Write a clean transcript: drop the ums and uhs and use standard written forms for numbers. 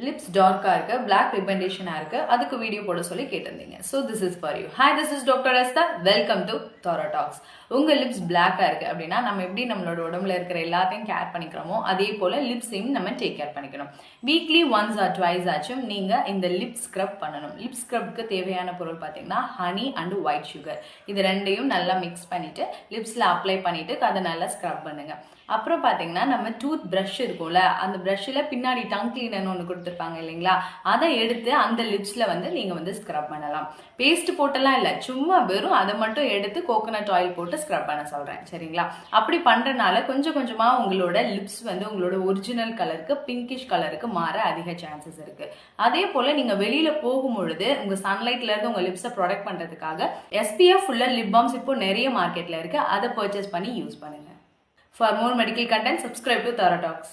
lips dark இருக்கு, black pigmentation இருக்கு, அதுக்கு வீடியோ போட சொல்லி கேட்டிருந்தீங்க. So this is for you. Hi, this is Dr. Esther. Welcome to Thora Talks. உங்க லிப்ஸ் பிளாக்கா இருக்கு அப்படின்னா நம்ம எப்படி நம்மளோட உடம்புல இருக்கிற எல்லாத்தையும் கேர் பண்ணிக்கிறோமோ அதே போல லிப்ஸையும் நம்ம டேக் கேர் பண்ணிக்கணும். வீக்லி ஒன்ஸ் ஆர் ட்வைஸ் ஆச்சும் நீங்க இந்த லிப் ஸ்க்ரப் பண்ணணும். லிப் ஸ்க்ரப்க்கு தேவையான பொருள் பார்த்தீங்கன்னா ஹனி அண்ட் ஒயிட் சுகர். இது ரெண்டையும் நல்லா மிக்ஸ் பண்ணிட்டு லிப்ஸ்ல அப்ளை பண்ணிட்டு அதை நல்லா ஸ்க்ரப் பண்ணுங்க. அப்புறம் பார்த்தீங்கன்னா நம்ம டூத் ப்ரஷ் இருக்கும்ல, அந்த ப்ரஷ்ஷில் பின்னாடி டங் கிளீனர்னு ஒன்று கொடுத்துருப்பாங்க இல்லைங்களா, அதை எடுத்து அந்த லிப்ஸில் வந்து நீங்கள் வந்து ஸ்க்ரப் பண்ணலாம். பேஸ்ட் போட்டெல்லாம் இல்லை, சும்மா வெறும் அதை மட்டும் எடுத்து கோகோனட் ஆயில் போட்டு ஸ்க்ரப் பண்ண சொல்கிறேன், சரிங்களா? அப்படி பண்ணுறதுனால கொஞ்சம் கொஞ்சமாக உங்களோட லிப்ஸ் வந்து உங்களோட ஒரிஜினல் கலருக்கு பிங்கிஷ் கலருக்கு மாற அதிக சான்சஸ் இருக்குது. அதே போல் நீங்கள் வெளியில் போகும்பொழுது உங்கள் சன்லைட்லேருந்து உங்கள் லிப்ஸை ப்ரொடெக்ட் பண்ணுறதுக்காக SPF உள்ள லிப் பாம்ஸ் இப்போ நிறைய மார்க்கெட்டில் இருக்குது, அதை பர்ச்சேஸ் பண்ணி யூஸ் பண்ணுங்கள். For more medical content, subscribe to Thora Talks.